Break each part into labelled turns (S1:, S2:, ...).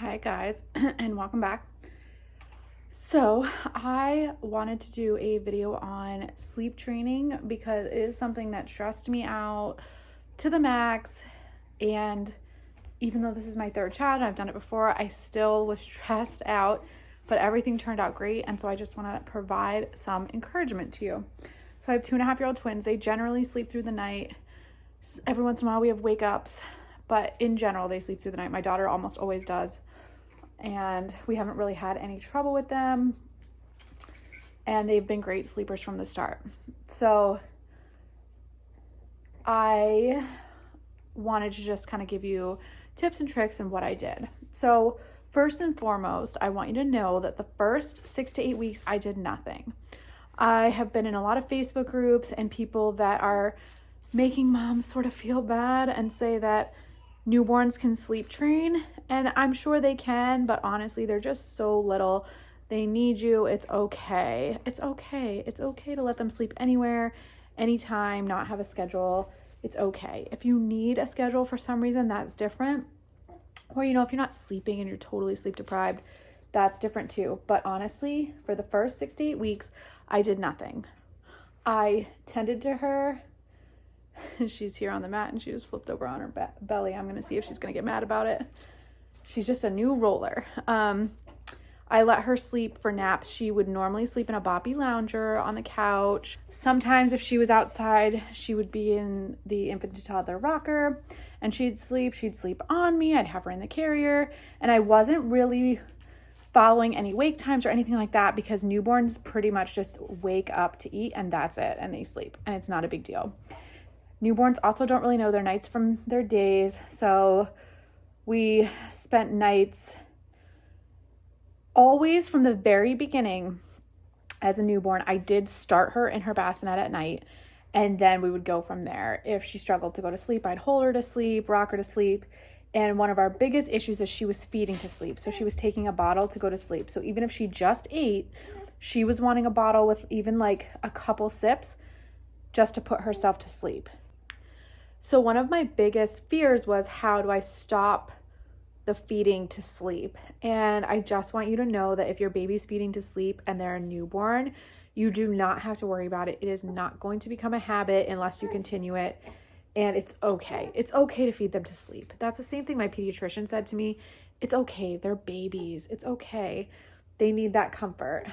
S1: Hi guys, and welcome back. So I wanted to do a video on sleep training because it is something that stressed me out to the max. And even though this is my third child and I've done it before, I still was stressed out, but everything turned out great. And so I just want to provide some encouragement to you. So I have 2.5-year-old twins. They generally sleep through the night. Every once in a while we have wake ups, but in general, they sleep through the night. My daughter almost always does. And we haven't really had any trouble with them. And they've been great sleepers from the start. So I wanted to just kind of give you tips and tricks and what I did. So first and foremost, I want you to know that the first 6 to 8 weeks, I did nothing. I have been in a lot of Facebook groups and people that are making moms sort of feel bad and say that newborns can sleep train, and I'm sure they can, but honestly, they're just so little. They need you. It's okay. It's okay. It's okay to let them sleep anywhere, anytime, not have a schedule. It's okay. If you need a schedule for some reason, that's different. Or, if you're not sleeping and you're totally sleep deprived, that's different too. But honestly, for the first 6 to 8 weeks, I did nothing. I tended to her. She's here on the mat and she just flipped over on her belly. I'm going to see if she's going to get mad about it. She's just a new roller. I let her sleep for naps. She would normally sleep in a boppy lounger on the couch. Sometimes if she was outside, she would be in the infant to toddler rocker and she'd sleep on me. I'd have her in the carrier, and I wasn't really following any wake times or anything like that because newborns pretty much just wake up to eat and that's it, and they sleep, and it's not a big deal. Newborns also don't really know their nights from their days, so we spent nights always from the very beginning. As a newborn, I did start her in her bassinet at night, and then we would go from there. If she struggled to go to sleep, I'd hold her to sleep, rock her to sleep, and one of our biggest issues is she was feeding to sleep, so she was taking a bottle to go to sleep. So even if she just ate, she was wanting a bottle with even like a couple sips just to put herself to sleep. So one of my biggest fears was, how do I stop the feeding to sleep? And I just want you to know that if your baby's feeding to sleep and they're a newborn, you do not have to worry about it. It is not going to become a habit unless you continue it. And it's okay. It's okay to feed them to sleep. That's the same thing my pediatrician said to me. It's okay. They're babies. It's okay. They need that comfort.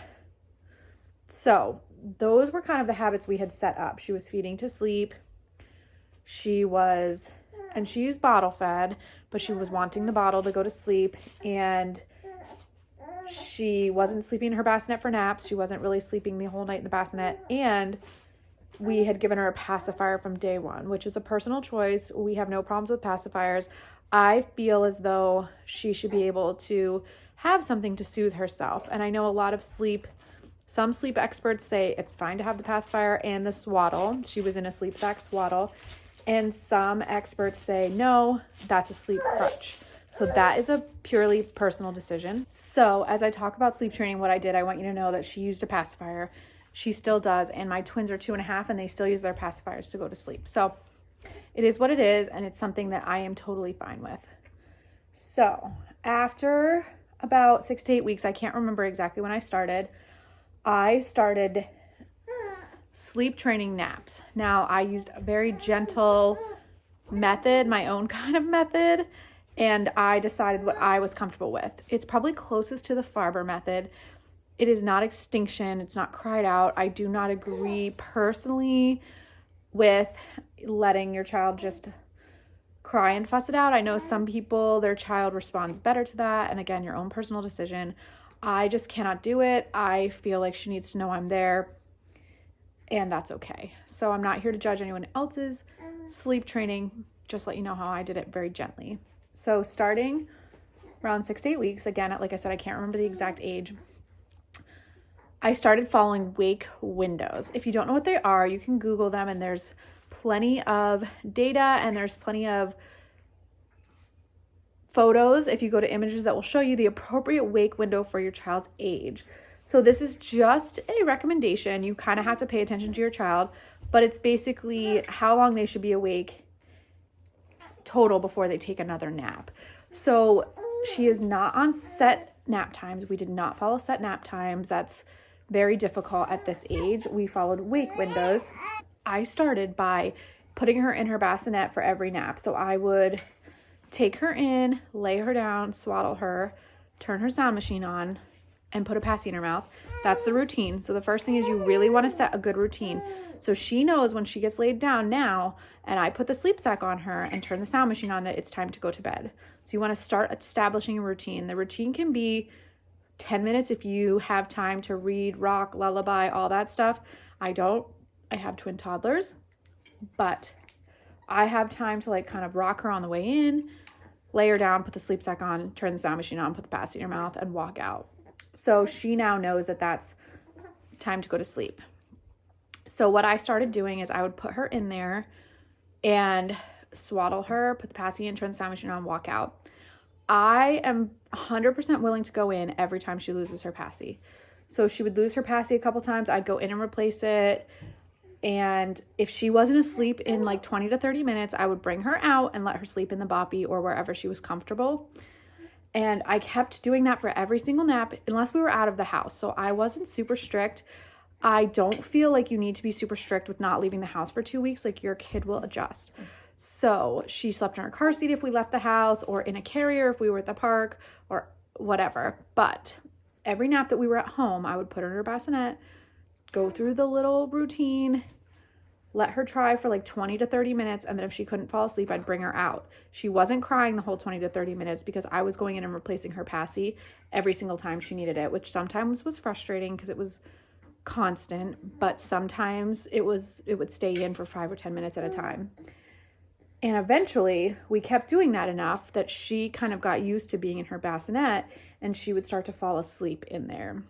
S1: So those were kind of the habits we had set up. She was feeding to sleep. She's bottle fed, but she was wanting the bottle to go to sleep, and she wasn't sleeping in her bassinet for naps. She wasn't really sleeping the whole night in the bassinet, and we had given her a pacifier from day one, which is a personal choice. We have no problems with pacifiers. I feel as though she should be able to have something to soothe herself, and I know a lot of some sleep experts say it's fine to have the pacifier and the swaddle. She was in a sleep sack swaddle. And some experts say, no, that's a sleep crutch. So that is a purely personal decision. So as I talk about sleep training, what I did, I want you to know that she used a pacifier. She still does. And my twins are 2.5 and they still use their pacifiers to go to sleep. So it is what it is. And it's something that I am totally fine with. So after about 6 to 8 weeks, I can't remember exactly when I started sleep training naps. Now, I used a very gentle method, my own kind of method, and I decided what I was comfortable with. It's probably closest to the Farber method. It is not extinction. It's not cried out. I do not agree personally with letting your child just cry and fuss it out. I know some people, their child responds better to that, and again, your own personal decision. I just cannot do it. I feel like she needs to know I'm there, and that's okay. So I'm not here to judge anyone else's sleep training, just let you know how I did it very gently. So starting around 6 to 8 weeks, again, like I said, I can't remember the exact age, I started following wake windows. If you don't know what they are, you can Google them, and there's plenty of data and there's plenty of photos if you go to images that will show you the appropriate wake window for your child's age. So this is just a recommendation. You kind of have to pay attention to your child, but it's basically how long they should be awake total before they take another nap. So She is not on set nap times. We did not follow set nap times. That's very difficult at this age. We followed wake windows. I started by putting her in her bassinet for every nap. So I would take her in, lay her down, swaddle her, turn her sound machine on, and put a passy in her mouth. That's the routine. So the first thing is you really want to set a good routine. So she knows when she gets laid down now, and I put the sleep sack on her and turn the sound machine on, that it's time to go to bed. So you want to start establishing a routine. The routine can be 10 minutes if you have time to read, rock, lullaby, all that stuff. I don't. I have twin toddlers, but I have time to like kind of rock her on the way in, lay her down, put the sleep sack on, turn the sound machine on, put the passy in her mouth, and walk out. So she now knows that that's time to go to sleep. So what I started doing is I would put her in there and swaddle her, put the passy in, turn the sound machine on, walk out. I am 100% willing to go in every time she loses her passy. So she would lose her passy a couple times. I'd go in and replace it. And if she wasn't asleep in like 20 to 30 minutes, I would bring her out and let her sleep in the boppy or wherever she was comfortable. And I kept doing that for every single nap unless we were out of the house. So I wasn't super strict. I don't feel like you need to be super strict with not leaving the house for 2 weeks. Like your kid will adjust. So she slept in her car seat if we left the house, or in a carrier if we were at the park, or whatever. But every nap that we were at home, I would put her in her bassinet, go through the little routine, let her try for like 20 to 30 minutes, and then if she couldn't fall asleep, I'd bring her out. She wasn't crying the whole 20 to 30 minutes because I was going in and replacing her passy every single time she needed it, which sometimes was frustrating because it was constant, but sometimes it would stay in for 5 or 10 minutes at a time. And eventually we kept doing that enough that she kind of got used to being in her bassinet, and she would start to fall asleep in there.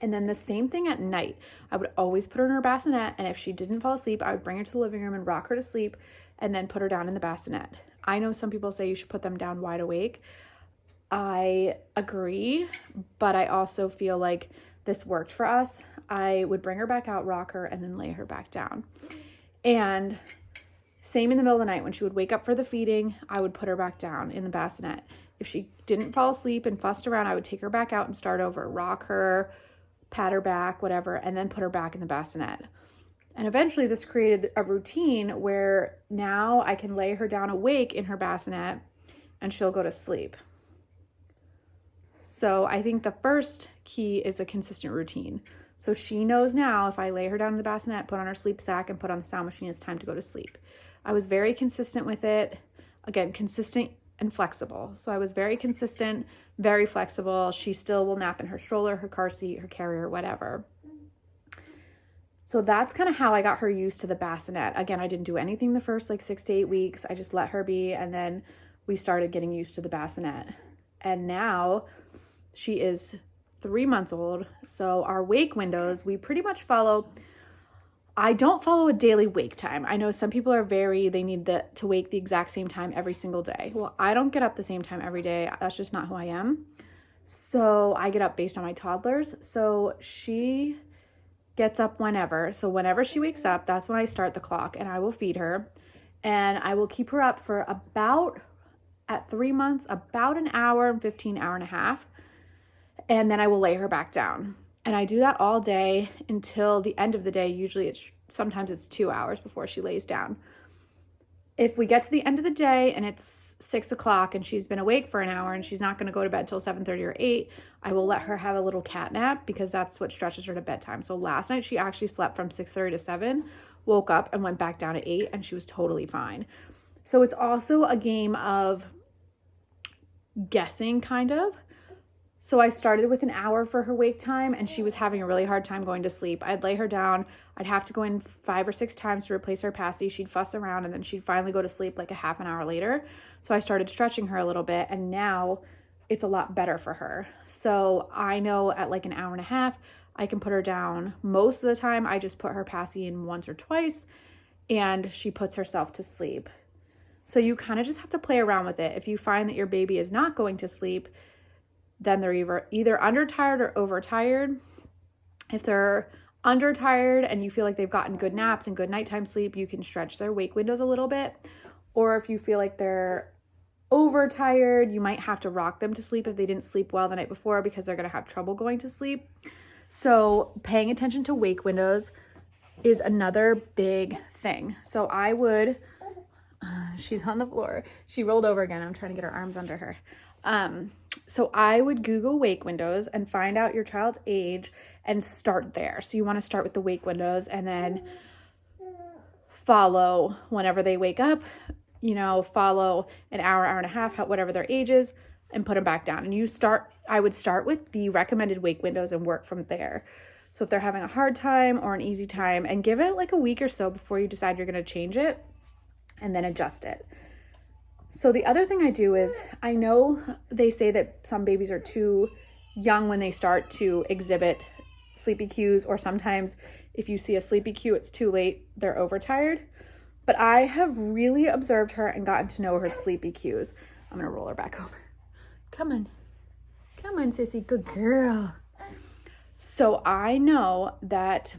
S1: And then the same thing at night. I would always put her in her bassinet, and if she didn't fall asleep, I would bring her to the living room and rock her to sleep and then put her down in the bassinet. I know some people say you should put them down wide awake. I agree, but I also feel like this worked for us. I would bring her back out, rock her, and then lay her back down. And same in the middle of the night when she would wake up for the feeding, I would put her back down in the bassinet. If she didn't fall asleep and fussed around, I would take her back out and start over, rock her, pat her back, whatever, and then put her back in the bassinet. And eventually this created a routine where now I can lay her down awake in her bassinet and she'll go to sleep. So I think the first key is a consistent routine. So she knows now if I lay her down in the bassinet, put on her sleep sack, and put on the sound machine, it's time to go to sleep. I was very consistent with it. Again, consistent and flexible. So I was very consistent, very flexible. She still will nap in her stroller, her car seat, her carrier, whatever. So that's kind of how I got her used to the bassinet. Again, I didn't do anything the first like 6 to 8 weeks. I just let her be, and then we started getting used to the bassinet. And now she is 3 months old. So our wake windows, we pretty much follow. I don't follow a daily wake time. I know some people they need to wake the exact same time every single day. Well, I don't get up the same time every day. That's just not who I am. So I get up based on my toddlers. So she gets up whenever. So whenever she wakes up, that's when I start the clock, and I will feed her, and I will keep her up for at 3 months, about an hour and 15, hour and a half. And then I will lay her back down. And I do that all day until the end of the day. Usually sometimes it's 2 hours before she lays down. If we get to the end of the day and it's 6 o'clock and she's been awake for an hour and she's not going to go to bed till 7:30 or 8, I will let her have a little cat nap because that's what stretches her to bedtime. So last night she actually slept from 6:30 to 7, woke up and went back down at 8, and she was totally fine. So it's also a game of guessing, kind of. So I started with an hour for her wake time, and she was having a really hard time going to sleep. I'd lay her down. I'd have to go in 5 or 6 times to replace her passy. She'd fuss around, and then she'd finally go to sleep like a half an hour later. So I started stretching her a little bit, and now it's a lot better for her. So I know at like an hour and a half, I can put her down. Most of the time, I just put her passy in once or twice, and she puts herself to sleep. So you kind of just have to play around with it. If you find that your baby is not going to sleep, then they're either undertired or overtired. If they're undertired and you feel like they've gotten good naps and good nighttime sleep, you can stretch their wake windows a little bit. Or if you feel like they're overtired. You might have to rock them to sleep if they didn't sleep well the night before because they're going to have trouble going to sleep. So paying attention to wake windows is another big thing. So I would, she's on the floor. She rolled over again. I'm trying to get her arms under her. So I would Google wake windows and find out your child's age and start there. So you want to start with the wake windows and then follow whenever they wake up, follow an hour, hour and a half, whatever their age is, and put them back down. And I would start with the recommended wake windows and work from there. So if they're having a hard time or an easy time, and give it like a week or so before you decide you're going to change it and then adjust it. So the other thing I do is, I know they say that some babies are too young when they start to exhibit sleepy cues, or sometimes if you see a sleepy cue, it's too late, they're overtired. But I have really observed her and gotten to know her sleepy cues. I'm going to roll her back over. Come on, sissy, good girl. So I know that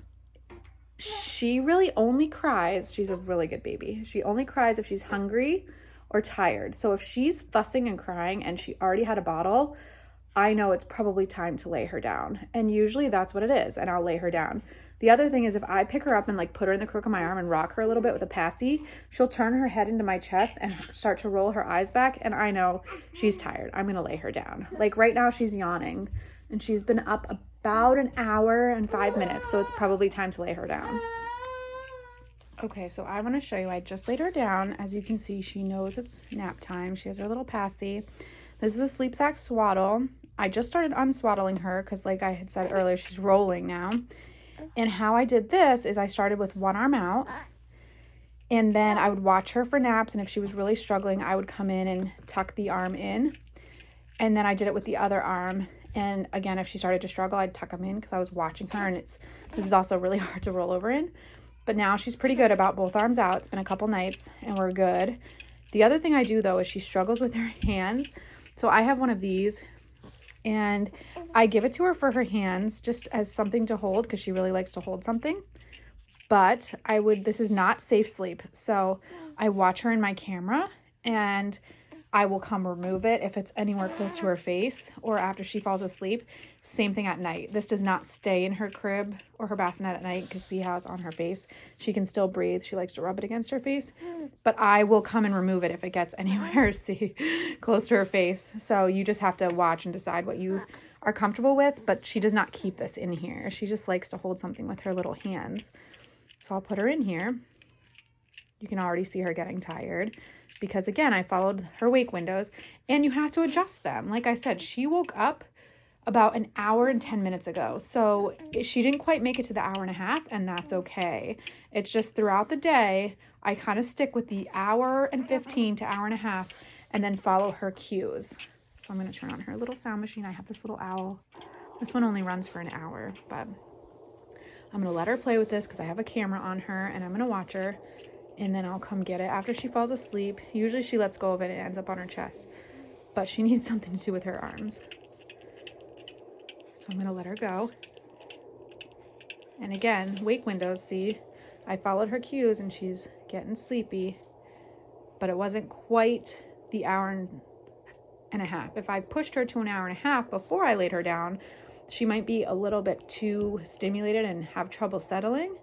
S1: she really only cries. She's a really good baby. She only cries if she's hungry or tired. So if she's fussing and crying and she already had a bottle, I know it's probably time to lay her down. And usually that's what it is, and I'll lay her down. The other thing is, if I pick her up and like put her in the crook of my arm and rock her a little bit with a passy, she'll turn her head into my chest and start to roll her eyes back, and I know she's tired. I'm gonna lay her down. Like right now she's yawning and she's been up about an hour and 5 minutes, so it's probably time to lay her down. Okay, so I want to show you, I just laid her down. As you can see, she knows it's nap time. She has her little passy. This is a sleep sack swaddle. I just started unswaddling her because, like I had said earlier, she's rolling now. And how I did this is I started with one arm out, and then I would watch her for naps, and if she was really struggling, I would come in and tuck the arm in. And then I did it with the other arm. And again, if she started to struggle, I'd tuck them in because I was watching her, and this is also really hard to roll over in. But now she's pretty good about both arms out. It's been a couple nights and we're good. The other thing I do though is she struggles with her hands. So I have one of these and I give it to her for her hands just as something to hold because she really likes to hold something. But this is not safe sleep. So I watch her in my camera and I will come remove it if it's anywhere close to her face or after she falls asleep. Same thing at night. This does not stay in her crib or her bassinet at night because see how it's on her face. She can still breathe. She likes to rub it against her face. But I will come and remove it if it gets anywhere close to her face. So you just have to watch and decide what you are comfortable with. But she does not keep this in here. She just likes to hold something with her little hands. So I'll put her in here. You can already see her getting tired because again, I followed her wake windows and you have to adjust them. Like I said, she woke up about an hour and 10 minutes ago. So she didn't quite make it to the hour and a half, and that's okay. It's just throughout the day, I kind of stick with the hour and 15 to hour and a half and then follow her cues. So I'm going to turn on her little sound machine. I have this little owl. This one only runs for an hour, but I'm going to let her play with this because I have a camera on her and I'm going to watch her. And then I'll come get it after she falls asleep. Usually she lets go of it and it ends up on her chest. But she needs something to do with her arms. So I'm going to let her go. And again, wake windows, see, I followed her cues and she's getting sleepy. But it wasn't quite the hour and a half. If I pushed her to an hour and a half before I laid her down, she might be a little bit too stimulated and have trouble settling.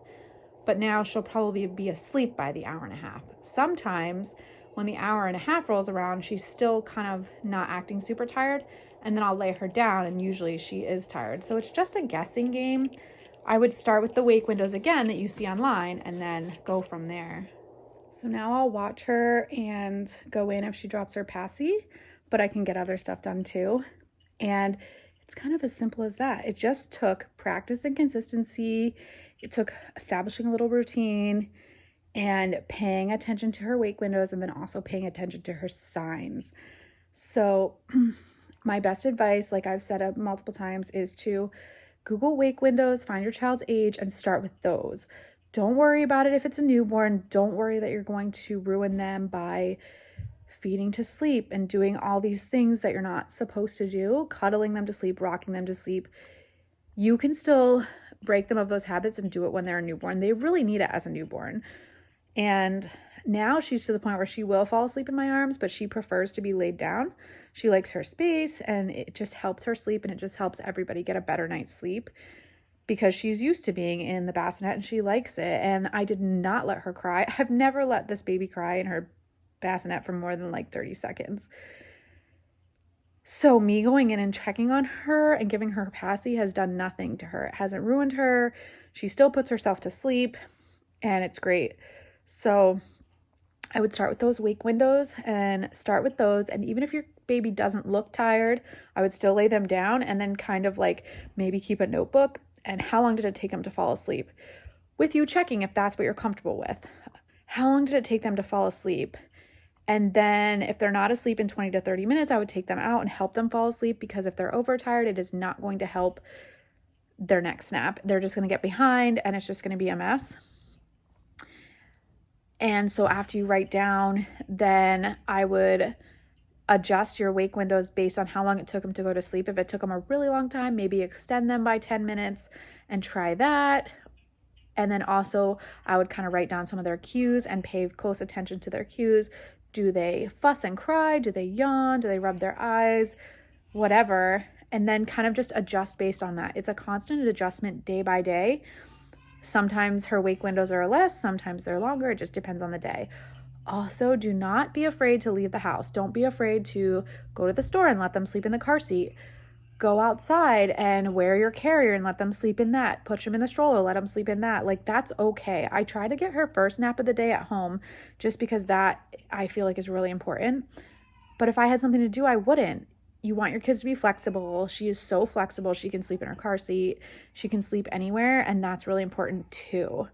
S1: But now she'll probably be asleep by the hour and a half. Sometimes when the hour and a half rolls around, she's still kind of not acting super tired, and then I'll lay her down and usually she is tired. So it's just a guessing game. I would start with the wake windows again that you see online and then go from there. So now I'll watch her and go in if she drops her passy, but I can get other stuff done too. And it's kind of as simple as that. It just took practice and consistency. It took establishing a little routine and paying attention to her wake windows and then also paying attention to her signs. So my best advice, like I've said multiple times, is to Google wake windows, find your child's age, and start with those. Don't worry about it if it's a newborn. Don't worry that you're going to ruin them by feeding to sleep and doing all these things that you're not supposed to do, cuddling them to sleep, rocking them to sleep. You can still break them of those habits and do it when they're a newborn. They really need it as a newborn. And Now she's to the point where she will fall asleep in my arms, but she prefers to be laid down. She likes her space, and it just helps her sleep, and it just helps everybody get a better night's sleep because she's used to being in the bassinet and she likes it. And I did not let her cry. I've never let this baby cry in her bassinet for more than like 30 seconds. So me going in and checking on her and giving her passy has done nothing to her. It hasn't ruined her. She still puts herself to sleep, and it's great. So I would start with those wake windows and start with those. And even if your baby doesn't look tired, I would still lay them down and then kind of like maybe keep a notebook and how long did it take them to fall asleep, with you checking if that's what you're comfortable with. How long did it take them to fall asleep? And then if they're not asleep in 20 to 30 minutes, I would take them out and help them fall asleep, because if they're overtired, it is not going to help their next nap. They're just going to get behind and it's just going to be a mess. And so after you write down, then I would adjust your wake windows based on how long it took them to go to sleep. If it took them a really long time, maybe extend them by 10 minutes and try that. And then also I would kind of write down some of their cues and pay close attention to their cues. Do they fuss and cry? Do they yawn? Do they rub their eyes? Whatever. And then kind of just adjust based on that. It's a constant adjustment day by day. Sometimes her wake windows are less, sometimes they're longer. It just depends on the day. Also, do not be afraid to leave the house. Don't be afraid to go to the store and let them sleep in the car seat. Go outside and wear your carrier and let them sleep in that. Push them in the stroller, let them sleep in that. Like, that's okay. I try to get her first nap of the day at home just because that I feel like is really important. But if I had something to do, I wouldn't. You want your kids to be flexible. She is so flexible. She can sleep in her car seat. She can sleep anywhere, and that's really important too.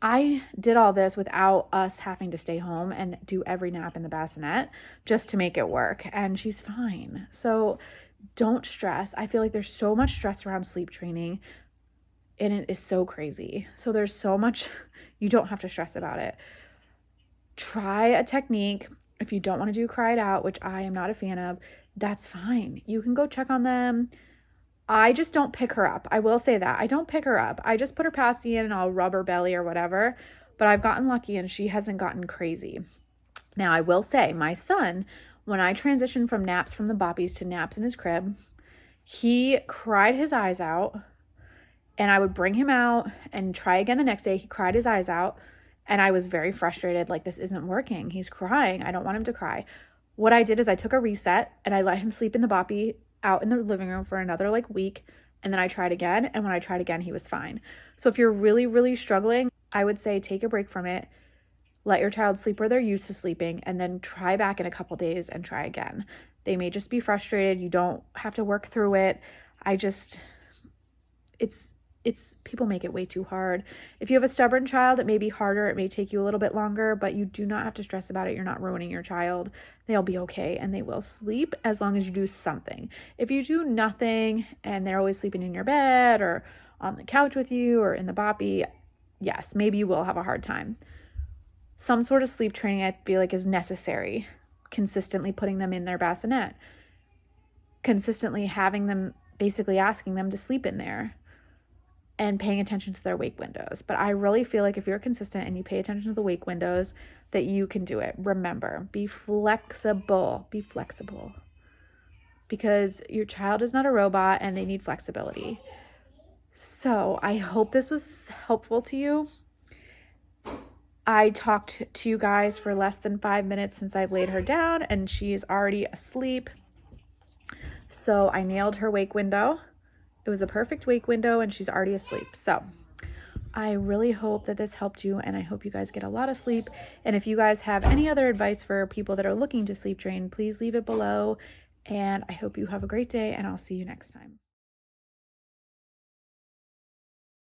S1: I did all this without us having to stay home and do every nap in the bassinet just to make it work, and she's fine. So don't stress. I feel like there's so much stress around sleep training, and it is so crazy. So there's so much, you don't have to stress about it. Try a technique. If you don't want to do cry it out, which I am not a fan of, that's fine. You can go check on them. I just don't pick her up. I will say that. I don't pick her up. I just put her passy in and I'll rub her belly or whatever. But I've gotten lucky and she hasn't gotten crazy. Now, I will say, my son, when I transitioned from naps from the boppies to naps in his crib, he cried his eyes out. And I would bring him out and try again the next day. He cried his eyes out. And I was very frustrated, like, this isn't working. He's crying. I don't want him to cry. What I did is I took a reset and I let him sleep in the boppy out in the living room for another week. And then I tried again. And when I tried again, he was fine. So if you're really, really struggling, I would say take a break from it. Let your child sleep where they're used to sleeping, and then try back in a couple days and try again. They may just be frustrated. You don't have to work through it. It's people make it way too hard. If you have a stubborn child, it may be harder. It may take you a little bit longer, but you do not have to stress about it. You're not ruining your child. They'll be okay and they will sleep as long as you do something. If you do nothing and they're always sleeping in your bed or on the couch with you or in the boppy, yes, maybe you will have a hard time. Some sort of sleep training I feel like is necessary. Consistently putting them in their bassinet. Consistently having them, basically asking them to sleep in there. And paying attention to their wake windows. But I really feel like if you're consistent and you pay attention to the wake windows, that you can do it. Remember, be flexible. Be flexible. Because your child is not a robot and they need flexibility. So I hope this was helpful to you. I talked to you guys for less than 5 minutes since I laid her down and she's already asleep. So I nailed her wake window. It was a perfect wake window and she's already asleep. So I really hope that this helped you and I hope you guys get a lot of sleep. And if you guys have any other advice for people that are looking to sleep train, please leave it below. And I hope you have a great day and I'll see you next time.